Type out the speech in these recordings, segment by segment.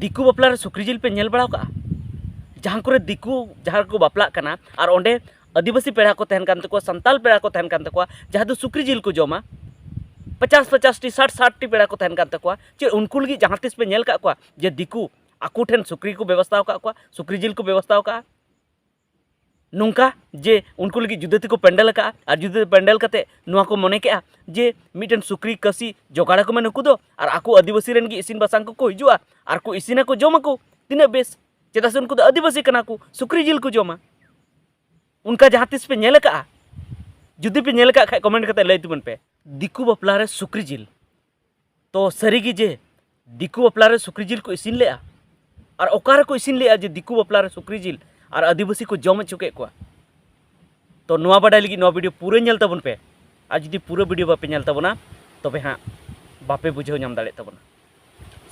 दिकू बापला सुक्री जिल पे नेल बड़ा का जहाँ करे दिकू जहाँ को बापला कना और ओंडे आदिवासी पेड़ा को तहन कान तको संताल पेड़ा को तहन कान तको जहाँ दो सुक्री जिल को जोमा 50-50 टी 60-60 टी पेड़ा को तहन कान तको चे उनको लगी जहाँ तिस पे नेल का को जे दिकू आकू ठेन सुक्री को व्यवस्था का सुक्री जिल को व्यवस्था का नौका जे उनको लगी जुदती को पेंडल का और जुदे पेंडल कते नुआ को मने के जे मिटन सुक्री कसी जोगाड़ा को मैं नुकू दो और आकू आदिवासी रेन की इसिन बसांग को हिजुआ और को इसिना को जोमा को तीना बेस चेदा से उनको आदिवासी कना को सुक्री जिल को जोमा उनका जहाँ तिस पे नेल का जुदी पे नेल का कमेंट करते लय तुमन पे दिकू बापला रे सुक्री जिल तो सरीगी जे दिकू बापला रे सुक्री जिल को इसिन ले और ओकारे को इसिन ले जे दिकू बापला रे सुक्री जिल और आदिवासी को जम चुके को तो नवा बाडाय लगी नवा वीडियो पूरे नेल तबन पे और जुदी पूरा वीडियो बापे नेल तबना तबे हाँ बापे बुझाव नाम दाड़े तबना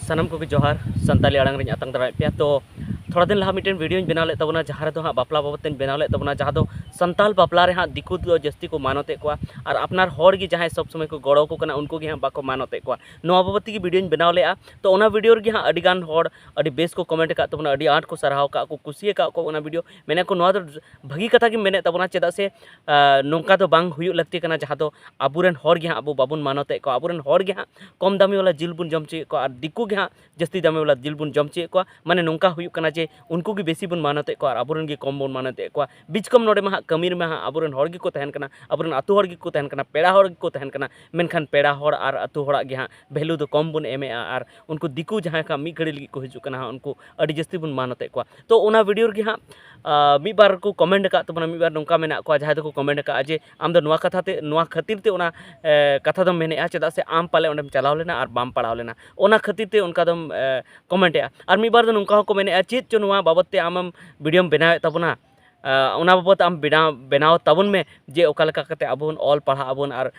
सानम को जोहार संताली आड़ांग रे आतंग दाड़े पे तो थोड़ा दिन लहा मिटन वीडियो बनाव ले तबना जहाँ रे हाँ बापला बाबत बनाव ले तबना जहाँ दो संताल बापला रे हाँ दिकू दो जस्ती को मानते को और अपनार हर गी जहाँ सब समय को गड़ो को कना उनको गी हाँ बाको मानते को नवा बाबत की वीडियो बनाव ले तो ओना वीडियो रे हाँ अड़ी गान हर अड़ी बेस को कमेंट का तबना अड़ी आठ को सराहाव का को कुसिये का को ओना वीडियो मेने को नवा भगी कथा की मेने तबना चेदा से नौका तो बांग हुयु लगती कना जहाँ दो आबुरेन हर गी हाँ अबो बाबुन मानते को आबुरेन हर गी हाँ कम दामी वाला जिल बुन जमचे को और दिकू गी हाँ जस्ती दामी वाला जिल बुन जमचे को माने नौका हुयु कना जे उनको की बेसी बन मानते को और आबुरेन गी कम बन मानते को बीच कम नोडे में कमीर में आबुरेन हर गी को तहन कना आबुरेन आतु हर गी को तहन कना पेड़ा हर गी को तहन कना मेनखान पेड़ा हर और आतु हर गी हाँ वैल्यू दो कम बन एमे और उनको दिकू जहाँ का मी घड़ी लगी को हिजु कना उनको अड़ी जस्ती बन मानते को तो ओना वीडियो गी हाँ मी बार को कमेंट का तबना मी बार नौका मेना को जहाँ को कमेंट का जे आम दो नवा कथा ते नवा खातिर ते ओना कथा दम मेने चेदा से आम पाले ओंडेम चलाव लेना और बाम पढ़ाव लेना ओना खातिर ते उनका दम कमेंट और मी बार दो नौका को मेने चेत चो नवा बाबत ते आम वीडियो बनाव तबना ओना बाबत आम बनाव तबन में जे ओका लेका कते आबोन ऑल पढ़ा आबोन और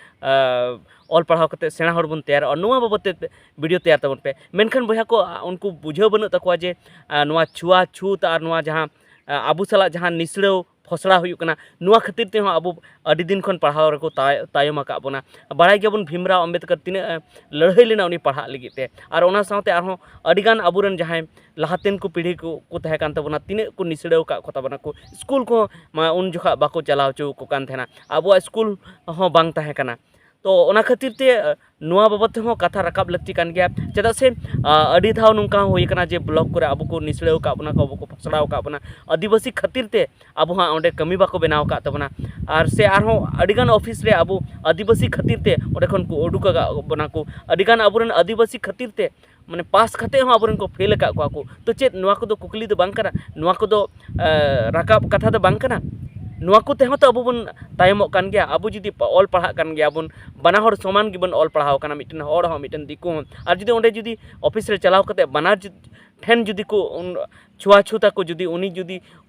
ऑल पढ़ाव कते सेना हर बन तैयार और नवा बाबत ते वीडियो तैयार तबन पे मेनखान बया को उनको बुझाव बनु तकवा जे नवा छुआ छूत और नवा जहाँ आबू साला जहाँ निसड़ाव फसड़ा हुई कना नुआ खातिर ते अब अड़ी दिन खन पढ़ाव रको तायम आका बोना बाड़ाय गयाबन भीमराव अम्बेडकर तीना लड़ाई लेना उनी पढ़ा लगी ते और ओना साथे आरहों अड़ीगान आबुरेन जहाँ लहातेन को पीढ़ी को तहे कान तबना तीना को निसड़ाव का तबना को स्कूल को उन जोखा बाको चलाव चो को कान थेना आबो स्कूल हो बांग तहे काना तो ओना खातिर ते नुआ बाबत हो कथा रकाब लगती कान गया चेदा से अड़ी धाव नुका होई कना जे ब्लॉक करे अब को निसड़ाव का बना को अब को फसड़ाव का बना आदिवासी खातिर ते अब हाँ ओंडे कमी बाको बनाव का तबना और से आरहों अड़ीगान ऑफिस रे अब आदिवासी खातिर ते ओंडे खन को उडुक बना को अड़ीगान आबुरेन आदिवासी खातिर ते माने पास खाते हो आबुरेन को फेल का को तो चेत नुआ को दो कुकली दो बांग कना नुआ को दो रकाब कथा दो बांग कना नुआ को तेहो तो अब बन तायमों कान गया अब जुदी ऑल पढ़ा कान गया बन बना हर समान गिबन ऑल पढ़ाव काना मिटन हर हो मिटन दिकू हो और जुदी ओंडे जुदी ऑफिस रे चलाव कते बनार ठेन जुदी को छुआ छूता को जुदी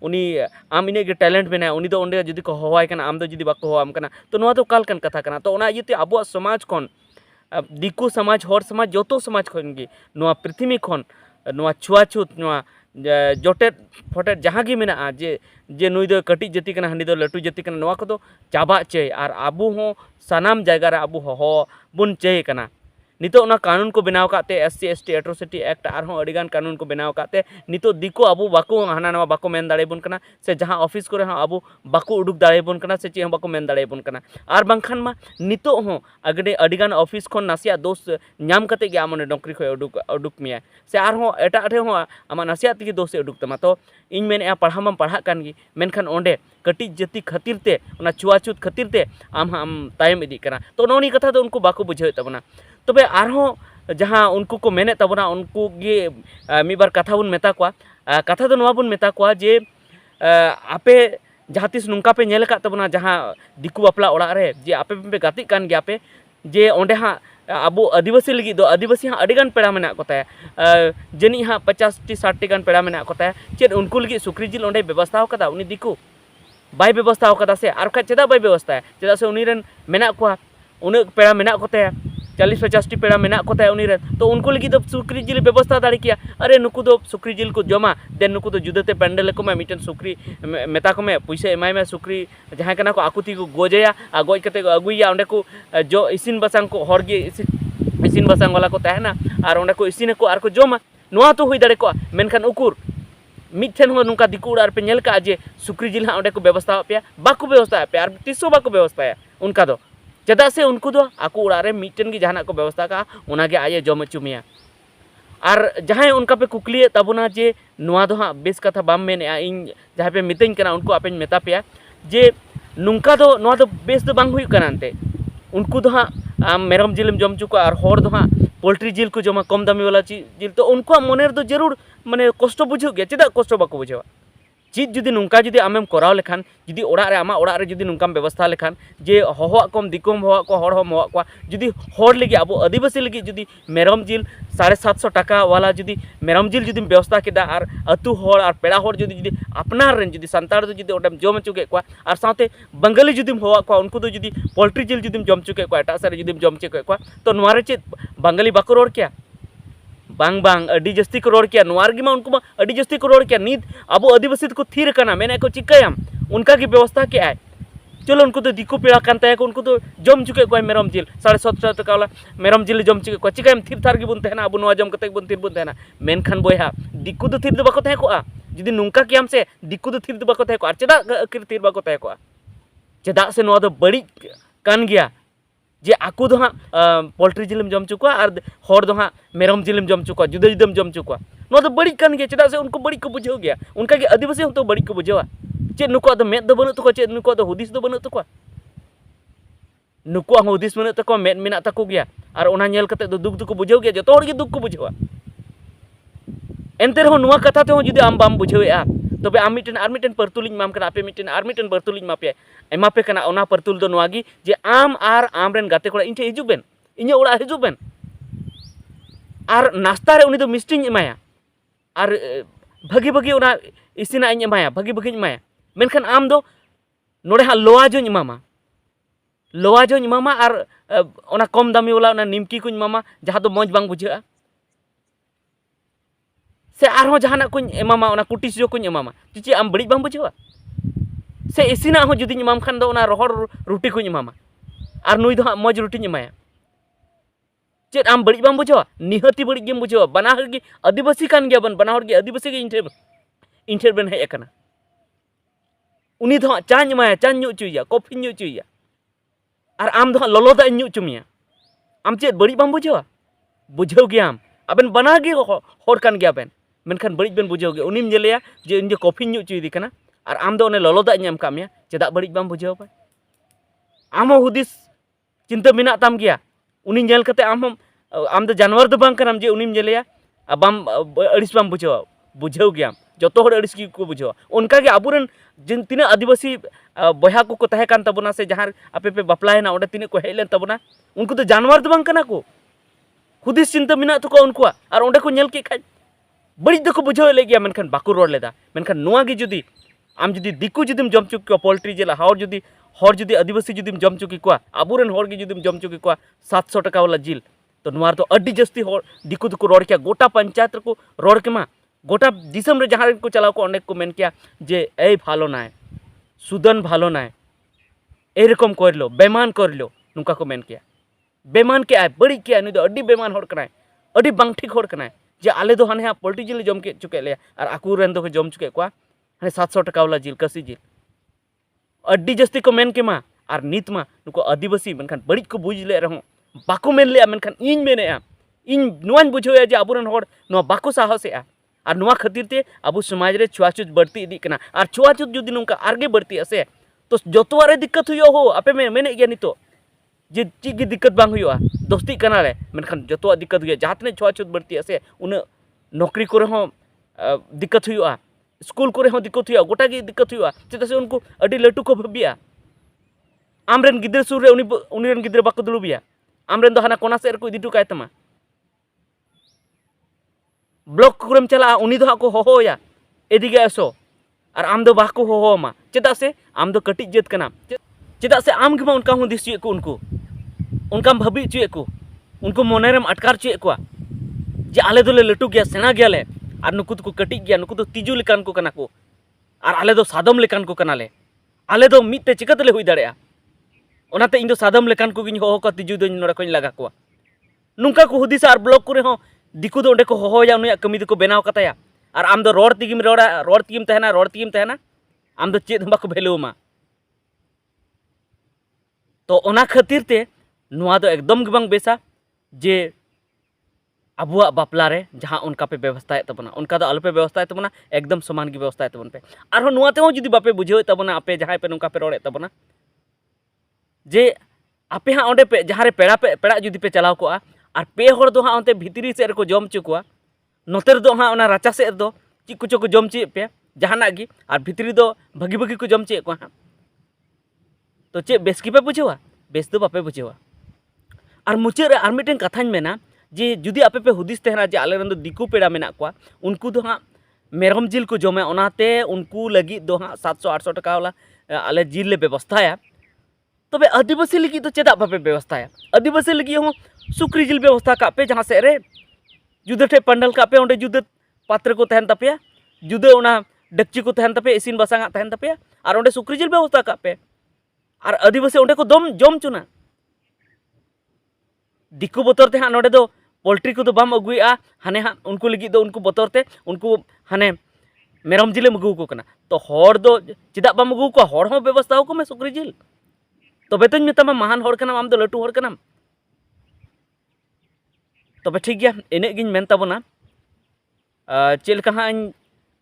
उनी आम इने के टैलेंट में उनी दो ओंडे जुदी को होवाय काना आम दो जुदी बाको होवाम काना तो नुआ तो काल कान कथा काना तो ओना इते अब समाज खन दिकू समाज हर समाज जोतो समाज खन गे नुआ पृथ्वी खन नुआ छुआ छूत नुआ जोटेट फोटेट जहाँ की मेना जे नुई दो कटी जाति कना हनी दो लटू जाति कना नवा को दो चाबा चे और आबू हो सानाम जगह रे आबू हो बुन चे कना नितो ओना कानून को बनाव काते SC ST एट्रोसिटी एक्ट और अड़ीगान कानून को बनाव काते नितो दिको आबू बाको हाना नवा बाको मेन दाड़े बुन कना से जहाँ ऑफिस को आबू बाको उडुक दाड़े बुन कना से चे बाको मेन दाड़े बुन कना और बांखान मा नितो हो अगडे अड़ीगान ऑफिस खन नासिया दोष नाम कते गे आमने नौकरी खय उडुक मिया से आर हो एटा ठे हो आमा नासिया तिगी दोष उडुक तमा तो इन मेने पढ़ाम पढ़ा कान गी मेनखान ओंडे कटी जाति खातिर ते ओना छुआछूत खातिर ते आम तायम इदी कना तो नोनी कथा तो उनको बाको बुझाव तबना तबे आरहों जहाँ उनको को मेने तबना उनको गे मी बार कथा बुन मेता को कथा तो नवा बुन मेता को जे आपे जहाँ तिस नुका पे नेल का तबना जहाँ दिकू बापला ओड़ा रे जे आपे पे गाती कान गया पे जे ओंडे हाँ अब आदिवासी लगी दो आदिवासी हाँ अड़ीगान पेड़ा मेना को जनी हाँ 50-60 टी गान पेड़ा मेना को चेद उनको लगी सुक्री जिल ओंडे व्यवस्था कदा उनी दिकू बाय व्यवस्था कदा से आर खाय चेदा बाय व्यवस्था चेदा से उनी रेन मेना को उन पेड़ा मेना को 40-50 टी पेड़ा मेना को उनी रेन तो उनको लगी दो सुक्री जिल व्यवस्था दाड़ी किया अरे नुकु दो सुक्री जिल को जमा देन नुकु दो जुदते पेंडल को मैं मिटन सुक्री मेता को मैं पैसा एमाय में सुक्री जहाँ कना को आकुती को गोजेया आ गोज कते अगुया ओंडे को जो इसिन बसांग को हर गे इसिन बसांग वाला को तहना और ओंडे को इसिन को आर को जमा नोआ तो हुई दाड़े को मेनखान उकुर मिठन हो नुका दिकु उड़ार पे नेल का जे सुक्री जिल हाँ को व्यवस्था पे बाको व्यवस्था पे और तीसो बाको व्यवस्था उनका दो चेदा से उनको दो आको उड़ारे मिठन की जहाना को व्यवस्था का उनागे आये जम चुमिया और जहाँ उनका पे कुकली तबना जे नुआ दो हाँ बेस कथा बाम मेने इन जहाँ पे मितन कना उनको आपे मेता पे जे नुका दो नुआ दो बेस दो बांग हुई कनाते उनको दो हाँ मेरम जिलम जम चुका और हर दो हाँ पोल्ट्री जिल को जमा कम दामी वाला जिल तो उनको मोनेर दो जरूर माने कष्ट बुझे गया चेदा कष्ट बाको बुझेवा चीज जुदी नुका जुदी आमेम कराव लेखान जुदी ओड़ा रे आमा ओड़ा रे जुदी नुकाम व्यवस्था लेखान जे हवा कम दिकुम हवा को हर हम हवा को जुदी हर लगी अब आदिवासी लगी जुदी मेरम जिल 750 टाका वाला जुदी मेरम जिल जुदी व्यवस्था केदा और अतु हर और पेड़ा हर जुदी अपनार रेन जुदी संतार दो जुदी ओडम जम चुके को और साथे बंगाली जुदी हवा को उनको दो जुदी पोल्ट्री जिल जुदी जम चुके को एटा सारे जुदी जम चुके को तो नोरे चे बंगाली बाको रोड क्या बांग बांग अडी जस्ती को रोड किया नुआर मा उनको अडी जस्ती को रोड किया नीत अब आदिवासी को थीर करना मैंने को चिकायाम उनका की व्यवस्था क्या है चलो उनको तो दिक्कु पेड़ा कानता है उनको तो जम चुके को मेरम जिल 750 टाका वाला मेरम जिल जम चुके को चिकायाम थीर थार की बुनते है ना अब नुआ जम कते बुन थीर बुनते है ना मेनखान बोया दिक्कु तो थीर दो बाको तहे को जुदी नुंका कियाम से दिक्कु तो थीर दो बाको तहे को और चेदा थीर बाको तहे को चेदा से नुआ दो बड़ी कान गया जे आकू दो हाँ पोल्ट्री जिलम जम चुका और हर दो हाँ मेरम जिलम जम चुका जुदा जुदम जम चुका नो तो बड़ी कान गया चेदा से उनको बड़ी को बुझे गया उनका के आदिवासी तो बड़ी को बुझेवा चे नुको तो मेद दो बनु तको चे नुको तो हुदिस दो बनु तको नुको हुदिस बनु तको मेद मेना तको गया और ओना नेल कते दो दुख को बुझे गया जतो हर के दुख को बुझेवा एनते रहो नुआ कथा ते हो जुदी आम बाम बुझेवा तबे आम मिटन परतुलिन माम कना आपे मिटन परतुलिन मापे एमापे कना ओना परतुल दो नोआगी जे आम आर आम रेन गाते कोड़ा इनटे हिजुबेन इnye ओड़ा हिजुबेन आर नाश्ता रे उनी दो मिस्टिंग एमाया आर भागी भागी ओना इसिना इnye एमाया भागी भागी एमाया मेनखान आम दो नोडे हा लोआ जो एमामा आर ओना कम दामी वाला ओना निमकी को एमामा जहां दो मौज बांग बुझेआ से आरो जहाना को एमामा ओना कुटिस जो को एमामा चिची आम बड़ी बांग बुझेवा से इसिना हो जुदी एमाम खान दो ओना रोहर रोटी को एमामा और नुई दो मौज रोटी एमाया चेद आम बड़ी बांग बुझेवा निहती बड़ी गेम बुझेवा बना हर की आदिवासी कान गया बन बना हर की आदिवासी के इंटर बन है एकना उनी दो चा एमाया चा न्यू चुइया कॉफी न्यू चुइया और आम दो ललो दा न्यू चुमिया आम चेद बड़ी बांग बुझेवा बुझेव गया आम अबन बना गे हर कान गया बेन मेनखान बड़ी बेन बुझेव गया उनीम जेलेया जे इन कॉफी न्यू चुइदी कना और आम दो ललो दा एम कामिया चेदा बड़ी बाम बुझेव पाए आम हुदिस चिंता मेना ताम गया उनी नेल कते आम दो जानवर दो बांग कनाम जे उनीम जेलेया बाम अड़िस बाम बुझेव गया जतो हर अड़िस को बुझेवा उनका के आबुरन जिन तीना आदिवासी बया को तहे कान तबना से जहां आपे पे बापलायना ओडे तीना को हेलेन तबना उनको तो जानवर दो बांग कना को हुदिस चिंता मेना तो को उनको और ओडे को नेल के खाज बड़ी दो को बुझेव ले गया मेनखान बाको रोड लेदा मेनखान नुआ गे जुदी आम जुदी दिकु जुदीम जम चुकी को पोल्ट्री जिला हर जुदी आदिवासी जुदीम जम चुकी को आबुरन हर गे जुदीम जम चुकी को 700 टाका वाला जिल तो नुआर तो अड्डी जस्ती हर दिकु को रोड किया गोटा पंचायत को रोड के मा गोटा दिसम रे जहां को चलाव को अनेक को मेन किया जे ए भालो नाय सुदन भालो नाय ए रकम कर लो बेमान कर लो नुका को मेन किया बेमान के बड़ी किया नु अड्डी बेमान हर कनाय अड्डी बांग ठीक हर कनाय जे आले दो हाने पोल्ट्री जिल जम के चुके ले और आकू रेन दो जम चुके को 700 टाका वाला जिल कसी जिल अड्डी जस्ती को मेन के मा और नीत मा नुको आदिवासी मेनखान बड़ी को बुझ ले रहो बाको मेन ले मेनखान इन मेने इन नुआन बुझे जे आबुरन हर नुआ बाको साहस और नुआ खातिर ते अब समाज रे छुआछूत बढ़ती इदी कना और छुआछूत जुदी नुका आगे बढ़ती असे तो जतवारे दिक्कत हुयो हो आपे में मेने गया नितो जे चीज की दिक्कत बांग हुआ दोस्ती कना रे मेनखान जतवा दिक्कत हुआ जहातने छुआछूत बढ़ती असे उन नौकरी को हो दिक्कत हुआ स्कूल को हो दिक्कत हुआ गोटा की दिक्कत हुआ चेदा से उनको अडी लटू को भबिया आमरेन गिद्र सुर रे उनी गिद्र बाको दुलुबिया आमरेन दो हाना कोना सेर को इदिटू काय तमा ब्लॉक कोरम चला उनी दो को होहोया एदिगे असो और आम दो बाको होहोमा चेदा से आम दो कटिज जेत कना चेदा से आम के उनका हूँ दिस को उनका भाभी चुए को उनको मोनेरम अटकार चुए को जे आले दोले लटू गया सेना गया और नुकु तो कटिज गया नुकु तो तिजू लेकान को कना को और आले दो सादम लेकान को कनाले आले दो मिटते चिकातले हुई दाड़ेया इन दो सादम लेकान को गिन हो तिजू दो नोड़ा को लगा को नुका को हुदिस और ब्लॉक को दिकू दो ओंडे को होहोया उनिया कमी दो को बेनाव कताया और आम दो रोड तीगिम रोड़ा रोड तीगिम तहना आम दो चेद बाको भेलुमा तो ओना खातिर ते नुआ दो एकदम गे बांग बेसा जे अबुआ बापला रे जहाँ उनका पे व्यवस्था तबना उनका दो अलपे व्यवस्था तबना एकदम समान की व्यवस्था तबन पे और नुआ ते जुदी बापे बुझे तबना आपे जहाँ पे नुका पे रोड़े तबना जे आपे हाँ ओंडे पे जहाँ रे पेड़ा जुदी पे चलाव को और पे हर दो हाँ ओंते भितरी से को जम चुकुआ नोते दो हाँ ओना राचा से दो ची कुछ को जम चे पे जहाना गी और भितरी दो भगी भगी को जम चे को हाँ तो चे बेस की पे बुझेवा बेस दो बापे बुझेवा और मुचाद रे और मिटन कथाñ मेना जे जुदी आपे पे हुदिस तहना जे आले रन दो दिकू पेड़ा मेना को उनको दो हाँ मेरम जिल को जमे ओनाते उनको लगी दो हाँ 700-800 टका वाला आले जिल ले व्यवस्थाया तबे आदिवासी लगी तो चेदा बापे व्यवस्थाया आदिवासी लगी हो सुक्री जिल व्यवस्था का पे जहाँ से रे जुदे ठे पंडल का पे ओंडे जुदे पात्र को तहन तपेया जुदे ओना डेक्ची को तहन तपे इसिन बसांगा तहन तपेया और ओंडे सुक्री जिल व्यवस्था का पे और आदिवासी ओंडे को दम जम चुना दिकू बतर ते हाँ नोडे दो पोल्ट्री को तो बाम अगुआ हाने हाँ उनको लगी दो उनको बतर ते उनको हाने मेरम जिले अगू को कना तो हर दो चेदा बाम अगू को हर हो व्यवस्था को मैं सुक्री जिल तबे तो मेतामा महान हर कनाम आम दो लटू हर कनाम तबे ठीक गया इने गिन मेन ताबोना चेल का हाँ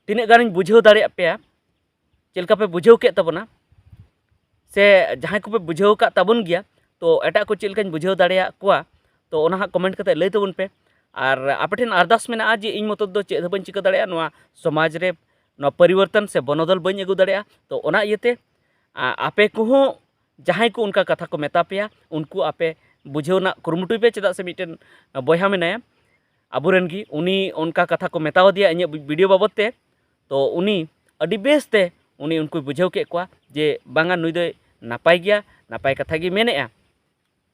तिने गान बुझाव दाड़े पे चेल का पे बुझाव के ताबोना से जहाँ को पे बुझाव का ताबोन गया तो एटा को चेल का बुझाव दाड़े कोआ तो ओना हाँ कमेंट करते लई ताबोन पे और आपे ठेन अरदास मेना जे इन मत दो चेद बन चिका दाड़े नोआ समाज रे नोआ परिवर्तन से बनोदल बन अगू दाड़े तो ओना इयते आपे को जहाँ को उनका कथा को मेता पे उनको आपे बुझेवना कुरुमुटुई पे चेदा से मिटन बयहा मेनाया अबुरेन गी उनी उनका कथा को मेताव दिया इन वीडियो बाबत ते तो उनी अडी बेसते उनी उनको बुझेव के कोआ जे बांगा नुई दो नापाय गया नापाय कथा गी मेनेआ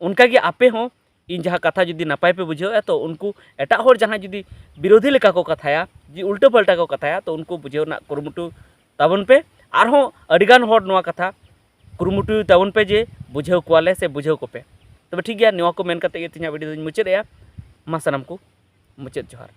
उनका गी आपे हो इन जहाँ कथा जुदी नापाय पे बुझेव तो उनको एटा हर जहाँ जुदी विरोधी लेका को कथाया जी उल्टा पल्टा को कथाया तो उनको बुझेवना कुरुमुटु ताबन पे आरहों अडिगान हर नोआ कथा कुरुमुटु ताबन पे जे बुझेव कोवाले से बुझेव को पे तब ठीक गया निवा को मेन करते तीन वीडियो मुचाद मा सानाम को मुचाद जोहार।